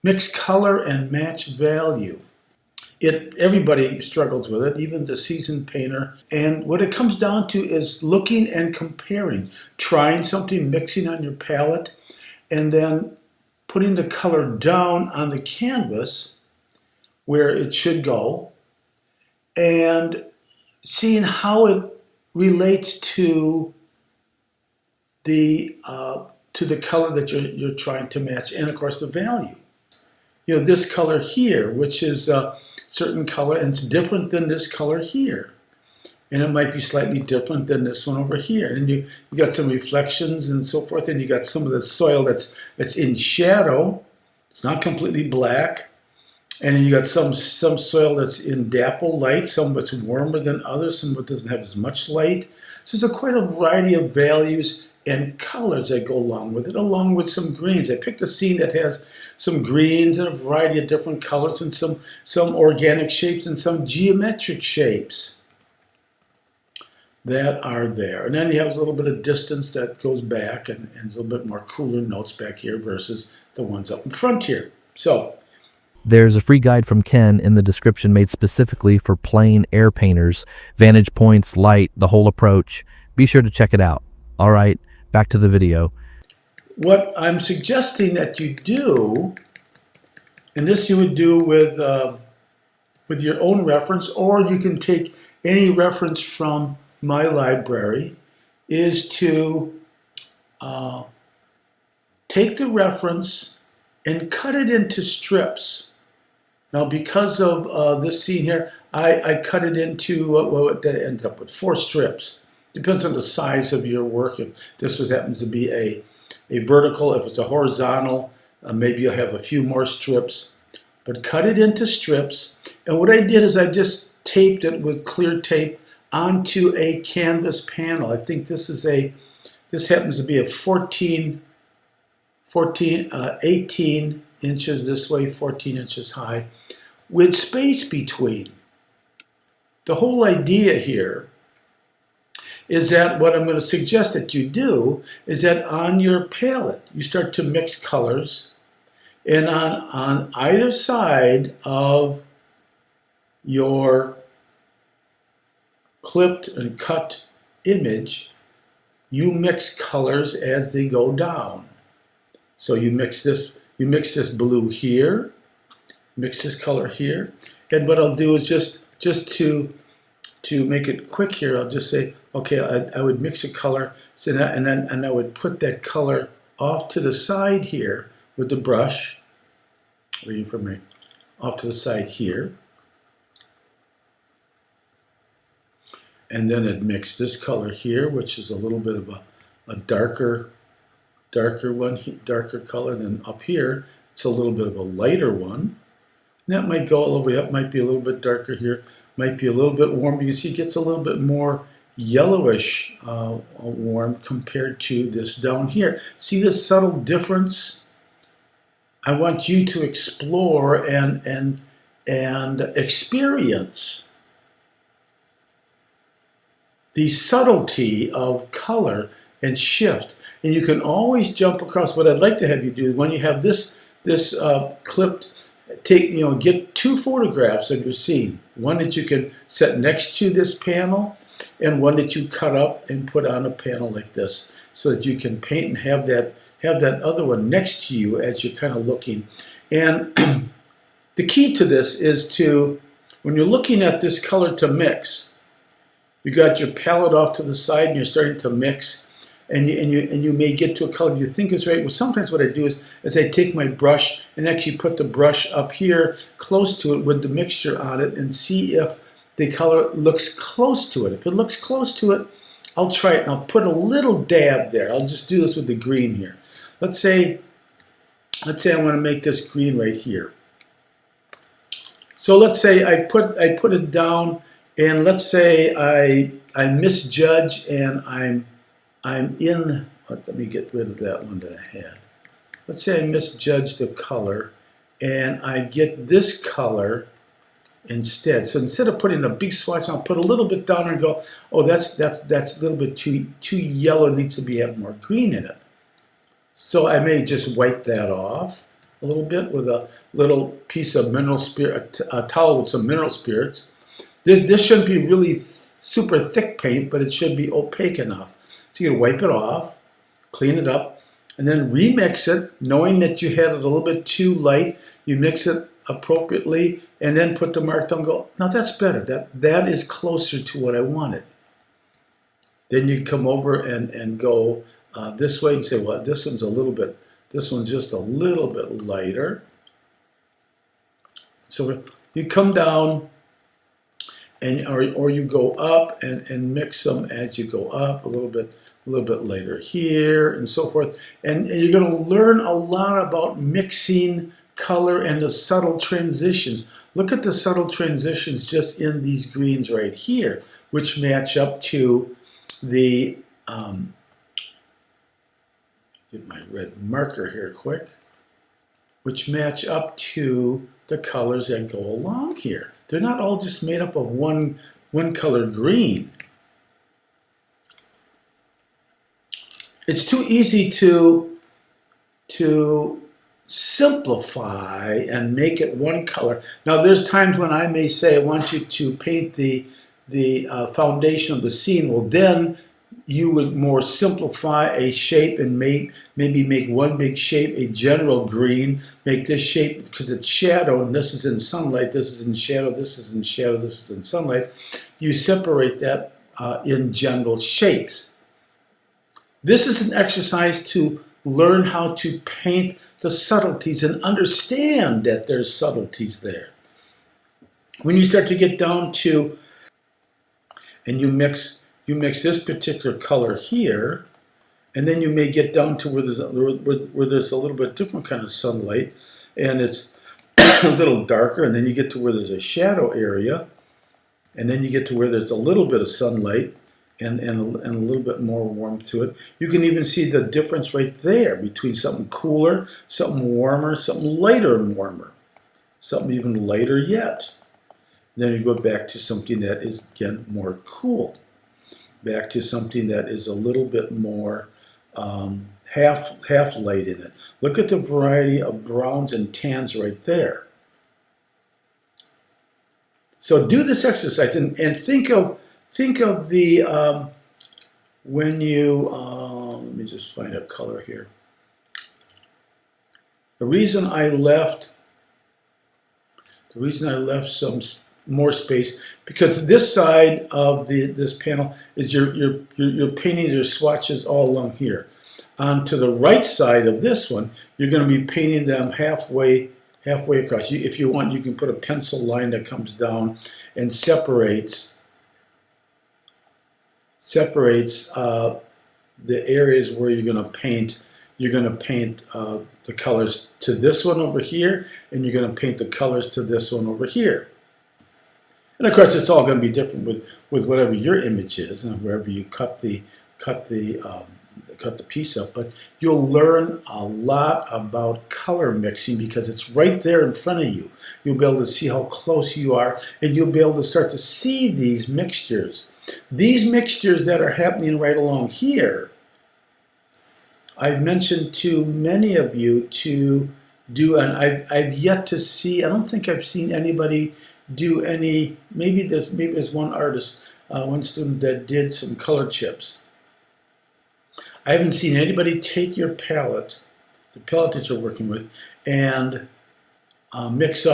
Mix color and match value. Everybody struggles with it, even the seasoned painter. And what it comes down to is looking and comparing, trying something, mixing on your palette, and then putting the color down on the canvas where it should go, and seeing how it relates to the color that you're trying to match, and of course the value. You know, this color here, which is a certain color, and it's different than this color here. And it might be slightly different than this one over here. And you got some reflections and so forth, and you got some of the soil that's in shadow. It's not completely black. And then you got some soil that's in dapple light, some that's warmer than others, some that doesn't have as much light. So there's quite a variety of values and colors that go along with it, along with some greens. I picked a scene that has some greens and a variety of different colors, and some organic shapes and some geometric shapes that are there. And then you have a little bit of distance that goes back, and a little bit more cooler notes back here versus the ones up in front here. So there's a free guide from Kenn in the description made specifically for plain air painters, vantage points, light, the whole approach. Be sure to check it out. All right, back to the video. What I'm suggesting that you do, and this you would do with your own reference, or you can take any reference from my library, is to take the reference and cut it into strips. Now, because of this scene here, I cut it into what ended up with 4 strips. Depends on the size of your work. If this happens to be a vertical, if it's a horizontal, maybe you'll have a few more strips. But cut it into strips. And what I did is I just taped it with clear tape onto a canvas panel. I think this happens to be a 18 inches this way, 14 inches high, with space between. The whole idea here is that what I'm going to suggest that you do is that on your palette, you start to mix colors, and on either side of your clipped and cut image, you mix colors as they go down. So you mix this blue here, mix this color here, and what I'll do is just to make it quick here, I'll just say, okay, I would mix a color, so and I would put that color off to the side here with the brush, reading from me, off to the side here, and then I'd mix this color here, which is a little bit of a darker one, darker color. Then up here, it's a little bit of a lighter one. And that might go all the way up, might be a little bit darker here, might be a little bit warm. You see it gets a little bit more yellowish warm compared to this down here. See this subtle difference? I want you to explore and experience the subtlety of color and shift. And you can always jump across. What I'd like to have you do when you have this clipped, get 2 photographs of your scene. One that you can set next to this panel, and one that you cut up and put on a panel like this, so that you can paint and have that other one next to you as you're kind of looking. And the key to this is to, when you're looking at this color to mix, you got your palette off to the side and you're starting to mix, and you may get to a color you think is right. Well, sometimes what I do is I take my brush and actually put the brush up here close to it with the mixture on it and see if the color looks close to it. If it looks close to it, I'll try it and I'll put a little dab there. I'll just do this with the green here. Let's say I want to make this green right here. So let's say I put it down, and let's say I misjudge and I'm in, let me get rid of that one that I had. Let's say I misjudge the color and I get this color instead. So instead of putting a big swatch, I'll put a little bit down and go, oh, that's a little bit too yellow, needs to have more green in it. So I may just wipe that off a little bit with a little piece of mineral spirit, a towel with some mineral spirits. This shouldn't be really super thick paint, but it should be opaque enough. So you can wipe it off, clean it up, and then remix it, knowing that you had it a little bit too light. You mix it appropriately, and then put the mark down and go, now that's better. That is closer to what I wanted. Then you come over and go this way and say, well, this one's just a little bit lighter. So you come down, and or you go up and mix them as you go up a little bit later here and so forth. And you're going to learn a lot about mixing color and the subtle transitions. Look at the subtle transitions just in these greens right here, which match up to the, get my red marker here quick, which match up to the colors that go along here. They're not all just made up of one color green. It's too easy to simplify and make it one color. Now, there's times when I may say I want you to paint the foundation of the scene. Well, then you would more simplify a shape and maybe make one big shape a general green. Make this shape, because it's shadow and this is in sunlight, this is in shadow, this is in shadow, this is in sunlight. You separate that in general shapes. This is an exercise to learn how to paint the subtleties and understand that there's subtleties there. When you start to get down to, and you mix this particular color here, and then you may get down to where there's a little bit different kind of sunlight, and it's a little darker, and then you get to where there's a shadow area, and then you get to where there's a little bit of sunlight, and a little bit more warmth to it. You can even see the difference right there between something cooler, something warmer, something lighter and warmer, something even lighter yet. Then you go back to something that is, again, more cool. Back to something that is a little bit more half light in it. Look at the variety of browns and tans right there. So do this exercise and think of the, when you, let me just find a color here. The reason I left some more space, because this side of this panel is you're painting your swatches all along here. On to the right side of this one, you're going to be painting them halfway across. If you want, you can put a pencil line that comes down and separates the areas where you're going to paint. You're going to paint the colors to this one over here, and you're going to paint the colors to this one over here. And of course, it's all going to be different with whatever your image is and wherever you cut the piece up. But you'll learn a lot about color mixing because it's right there in front of you. You'll be able to see how close you are, and you'll be able to start to see these mixtures. These mixtures that are happening right along here, I've mentioned to many of you to do, and I've yet to see, I don't think I've seen anybody do any, maybe there's one artist, one student that did some color chips. I haven't seen anybody take your palette, the palette that you're working with, and mix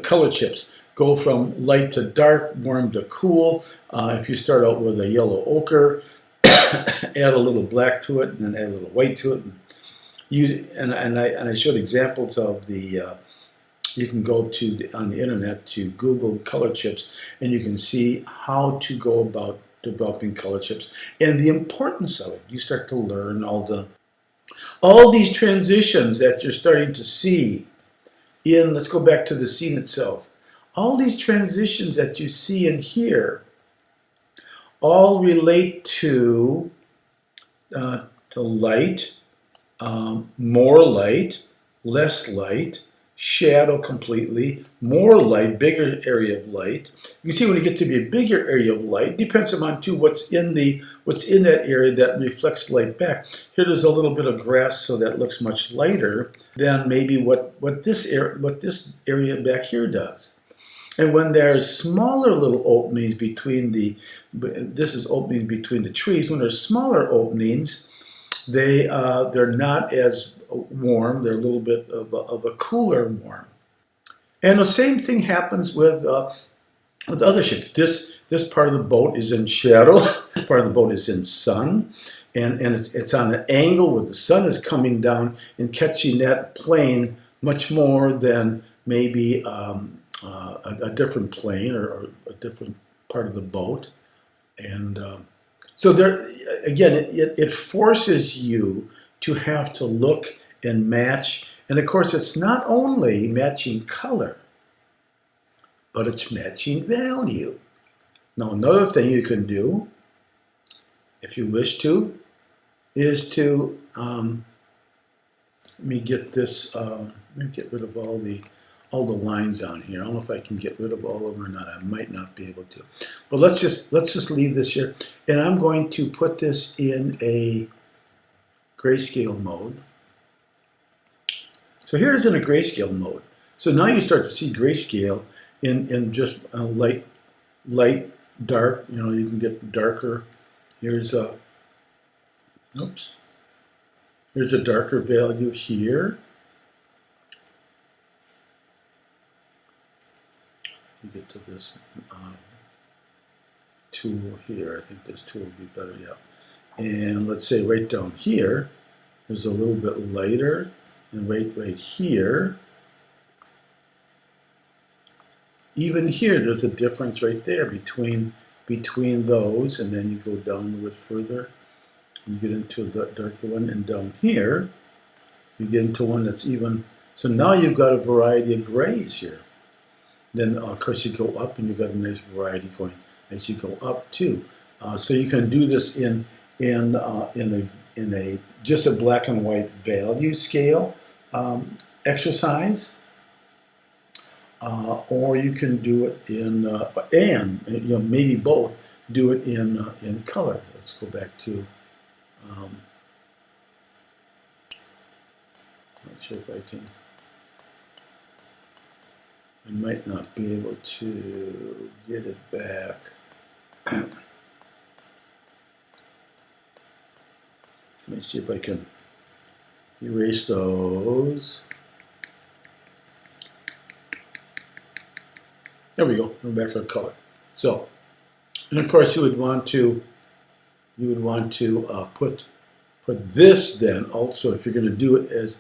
color chips. Go from light to dark, warm to cool. If you start out with a yellow ochre, add a little black to it, and then add a little white to it. And I showed examples of the. You can go on the internet to Google color chips, and you can see how to go about developing color chips and the importance of it. You start to learn all these transitions that you're starting to see in. Let's go back to the scene itself. All these transitions that you see in here all relate to light, more light, less light, shadow completely, more light, bigger area of light. You can see when you get to be a bigger area of light, depends upon too what's in that area that reflects light back. Here there's a little bit of grass, so that looks much lighter than maybe what this area back here does. And when there's smaller little openings between openings between the trees. When there's smaller openings, they're not as warm. They're a little bit of a cooler warm. And the same thing happens with other shapes. This part of the boat is in shadow. This part of the boat is in sun. And it's on an angle where the sun is coming down and catching that plane much more than maybe a different plane or a different part of the boat. And so there, again, it forces you to have to look and match. And of course, it's not only matching color, but it's matching value. Now, another thing you can do, if you wish to, is to, let me get this, let me get rid of all the lines on here. I don't know if I can get rid of all of them or not. I might not be able to. But let's just leave this here. And I'm going to put this in a grayscale mode. So here's in a grayscale mode. So now you start to see grayscale in just light, dark. You know, you can get darker. Here's a, oops. Here's a darker value here. You get to this tool here. I think this tool would be better, yeah. And let's say right down here, there's a little bit lighter, and right here, even here, there's a difference right there between those, and then you go down a little bit further, and you get into a darker one, and down here, you get into one that's even, so now you've got a variety of grays here. Then, of course, you go up, and you've got a nice variety going as you go up too. So you can do this in a just a black and white value scale exercise, or you can do it in and you know, maybe both. Do it in color. Let's go back to. Not sure if I can. I might not be able to get it back. Let me see if I can erase those. There we go. We're back to our color. So, and of course, you would want to put this then also, if you're going to do it as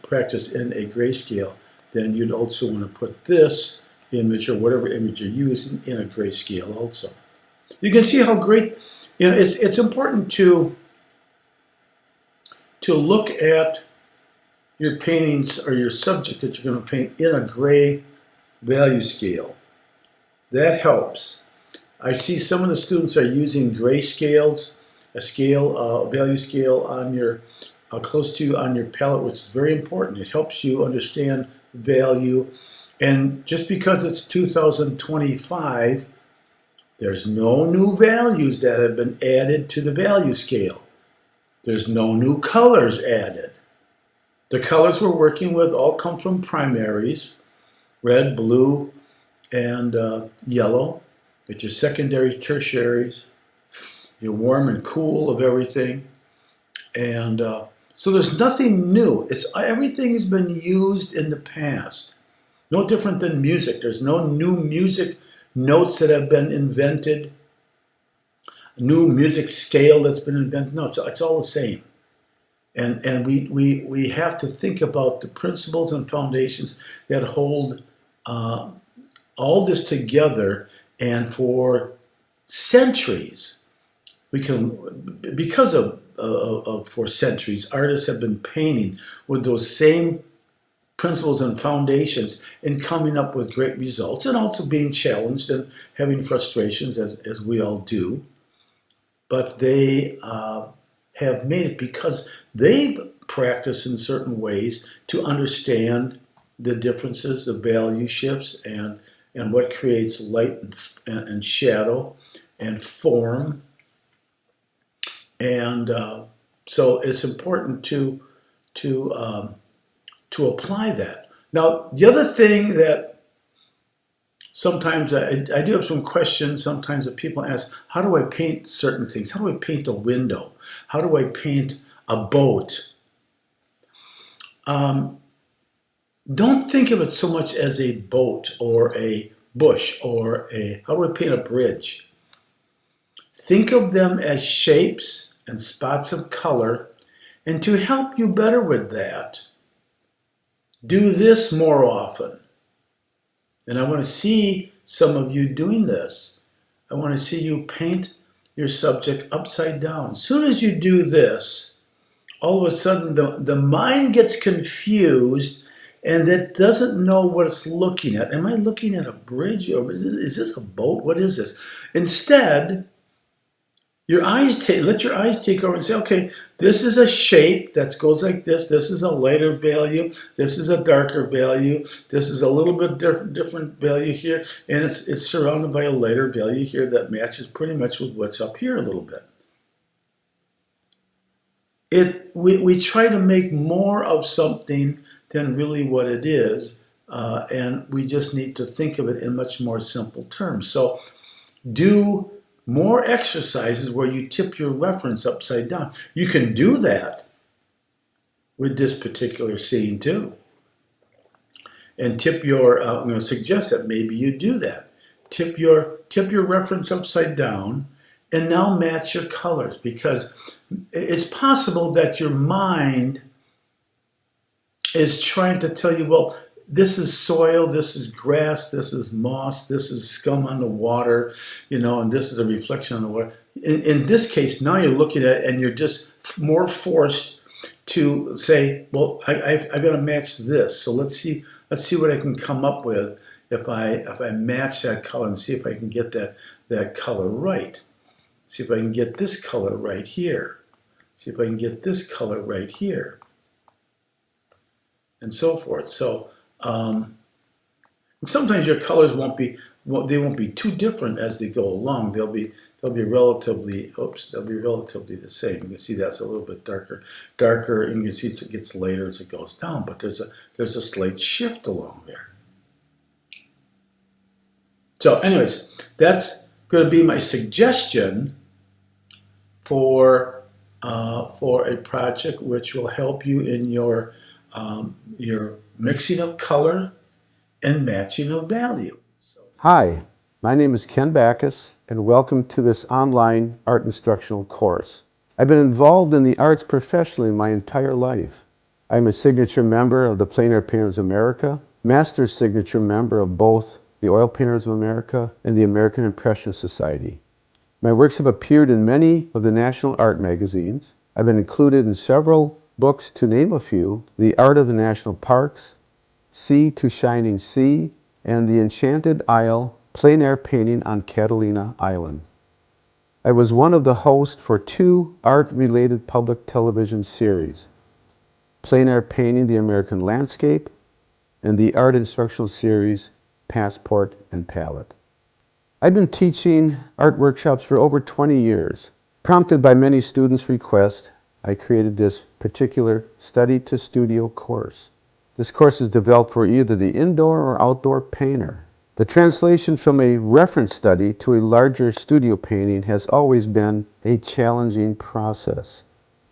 practice in a grayscale, then you'd also want to put this image or whatever image you're using in a grayscale also. You can see how great, you know, it's important to look at your paintings or your subject that you're going to paint in a gray value scale. That helps. I see some of the students are using gray scales, value scale on your, close to on your palette, which is very important. It helps you understand value. And just because it's 2025, there's no new values that have been added to the value scale. There's no new colors added. The colors we're working with all come from primaries, red, blue, and yellow. Get your secondaries, tertiaries, your warm and cool of everything. And so there's nothing new. Everything has been used in the past. No different than music. There's no new music notes that have been invented, new music scale that's been invented. No, it's all the same. And we have to think about the principles and foundations that hold all this together. And for centuries, we can, because of for centuries, artists have been painting with those same principles and foundations and coming up with great results, and also being challenged and having frustrations, as we all do. But they have made it because they've practiced in certain ways to understand the differences, the value shifts, and what creates light and shadow and form. And so it's important to apply that. Now, the other thing that sometimes I do have some questions sometimes that people ask, how do I paint certain things? How do I paint a window? How do I paint a boat? Don't think of it so much as a boat or a bush or how do I paint a bridge? Think of them as shapes and spots of color. And to help you better with that, do this more often. And I want to see some of you doing this. I want to see you paint your subject upside down. As soon as you do this, all of a sudden the mind gets confused and it doesn't know what it's looking at. Am I looking at a bridge, or is this a boat? What is this? Instead, let your eyes take over and say, okay, this is a shape that goes like this. This is a lighter value. This is a darker value. This is a little bit different value here. And it's surrounded by a lighter value here that matches pretty much with what's up here a little bit. We try to make more of something than really what it is. And we just need to think of it in much more simple terms. So do more exercises where you tip your reference upside down. You can do that with this particular scene too. And tip your, I'm going to suggest that maybe you do that. Tip your reference upside down and now match your colors, because it's possible that your mind is trying to tell you, well, this is soil, this is grass, this is moss, this is scum on the water, and this is a reflection on the water. In this case, now you're looking at it and you're just more forced to say, well, I've got to match this. So let's see what I can come up with if I match that color and see if I can get that color right. See if I can get this color right here. See if I can get this color right here. And so forth. So and sometimes your colors won't be too different as they go along. They'll be relatively the same. You can see that's a little bit darker, and you can see it gets lighter as it goes down. But there's a slight shift along there. So, anyways, that's going to be my suggestion for a project which will help you in your mixing of color and matching of value. Hi, my name is Kenn Backhaus, and welcome to this online art instructional course. I've been involved in the arts professionally my entire life. I'm a signature member of the Plein Air Painters of America, master's signature member of both the Oil Painters of America and the American Impressionist Society. My works have appeared in many of the national art magazines. I've been included in several books, to name a few: The Art of the National Parks, Sea to Shining Sea, and The Enchanted Isle, Plein Air Painting on Catalina Island. I was one of the hosts for 2 art-related public television series: Plein Air Painting the American Landscape and the art instructional series Passport and Palette. I've been teaching art workshops for over 20 years. Prompted by many students' requests, I created this particular Study to Studio course. This course is developed for either the indoor or outdoor painter. The translation from a reference study to a larger studio painting has always been a challenging process.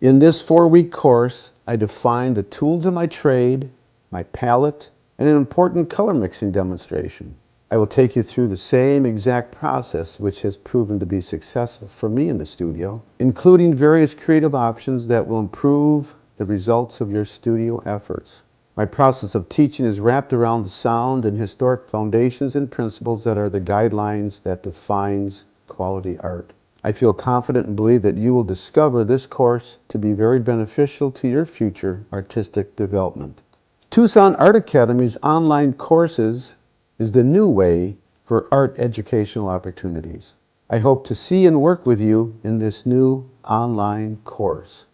In this 4-week course, I define the tools of my trade, my palette, and an important color mixing demonstration. I will take you through the same exact process which has proven to be successful for me in the studio, including various creative options that will improve the results of your studio efforts. My process of teaching is wrapped around the sound and historic foundations and principles that are the guidelines that defines quality art. I feel confident and believe that you will discover this course to be very beneficial to your future artistic development. Tucson Art Academy's online courses is the new way for art educational opportunities. I hope to see and work with you in this new online course.